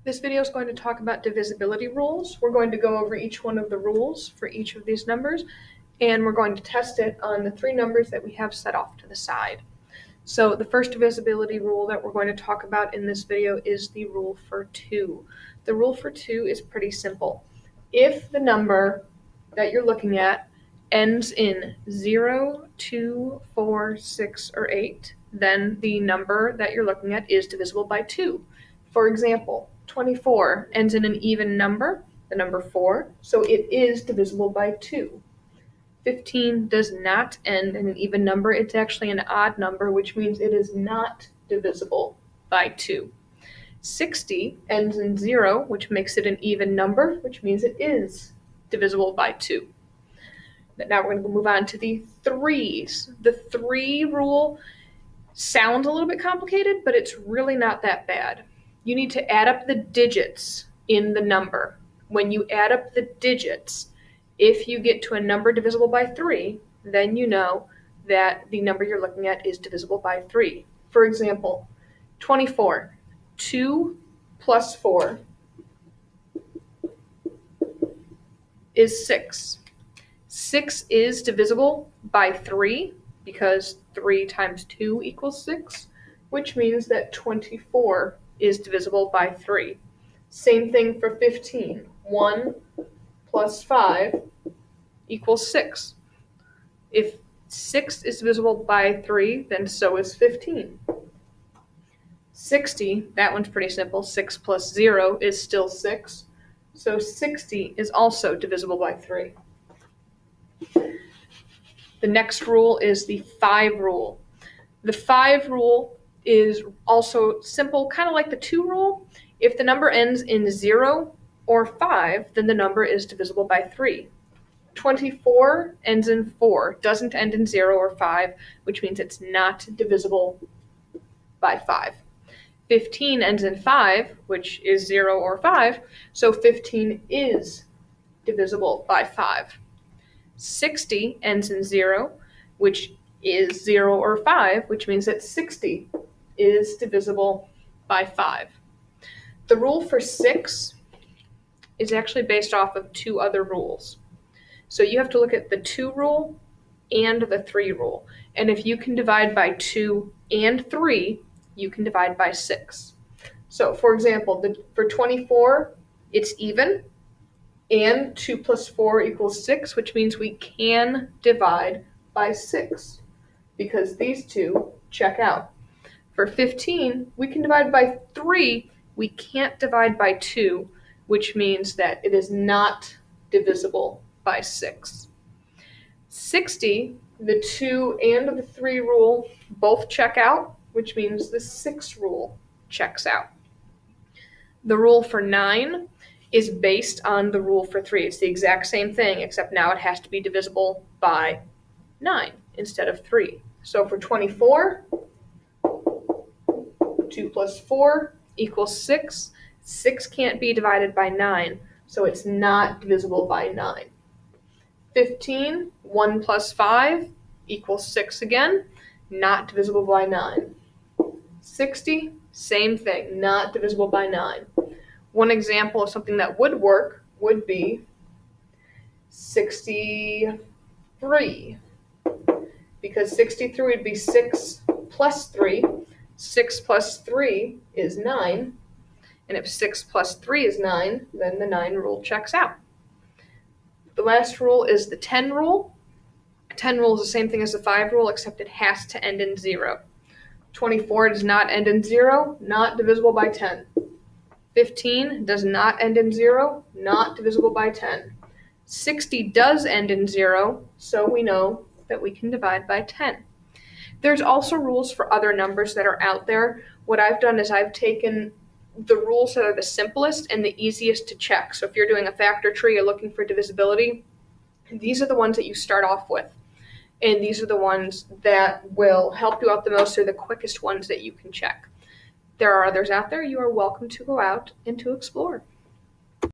This video is going to talk about divisibility rules. We're going to go over each one of the rules for each of these numbers, and we're going to test it on the three numbers that we have set off to the side. So the first divisibility rule that we're going to talk about in this video is the rule for 2. The rule for 2 is pretty simple. If the number that you're looking at ends in 0, 2, 4, 6, or 8, then the number that you're looking at is divisible by 2. For example, 24 ends in an even number, the number 4, so it is divisible by 2. 15 does not end in an even number, it's actually an odd number, which means it is not divisible by 2. 60 ends in 0, which makes it an even number, which means it is divisible by 2. Now we're going to move on to the 3s. The 3 rule sounds a little bit complicated, but it's really not that bad. You need to add up the digits in the number. When you add up the digits, if you get to a number divisible by 3, then you know that the number you're looking at is divisible by 3. For example, 24, 2 plus 4 is 6. 6 is divisible by 3 because 3 times 2 equals 6, which means that 24 is divisible by 3. Same thing for 15. 1 plus 5 equals 6. If 6 is divisible by 3, then so is 15. 60, that one's pretty simple. 6 plus 0 is still 6. So 60 is also divisible by 3. The next rule is the 5 rule. The 5 rule is also simple, kind of like the 2 rule. If the number ends in 0 or 5, then the number is divisible by 3. 24 ends in 4, doesn't end in 0 or 5, which means it's not divisible by 5. 15 ends in 5, which is 0 or 5, so 15 is divisible by 5. 60 ends in 0, which is 0 or 5, which means that 60 is divisible by 5. The rule for 6 is actually based off of 2 other rules. So you have to look at the 2 rule and the 3 rule. And if you can divide by 2 and 3, you can divide by 6. So for example, for 24, it's even, and 2 plus 4 equals 6, which means we can divide by 6 because these two check out. For 15, we can divide by 3. We can't divide by 2, which means that it is not divisible by 6. 60, the 2 and the 3 rule both check out, which means the 6 rule checks out. The rule for 9 is based on the rule for 3. It's the exact same thing, except now it has to be divisible by 9 instead of 3. So for 24, 2 plus 4 equals 6. 6 can't be divided by 9, so it's not divisible by 9. 15, 1 plus 5 equals 6 again, not divisible by 9. 60, same thing, not divisible by 9. One example of something that would work would be 63, because 63 would be 6 plus 3. 6 plus 3 is 9, and if 6 plus 3 is 9, then the 9 rule checks out. The last rule is the 10 rule. 10 rule is the same thing as the 5 rule, except it has to end in 0. 24 does not end in 0, not divisible by 10. 15 does not end in 0, not divisible by 10. 60 does end in 0, so we know that we can divide by 10. There's also rules for other numbers that are out there. What I've done is I've taken the rules that are the simplest and the easiest to check. So if you're doing a factor tree, you're looking for divisibility, these are the ones that you start off with. And these are the ones that will help you out the most. They're the quickest ones that you can check. There are others out there. You are welcome to go out and to explore.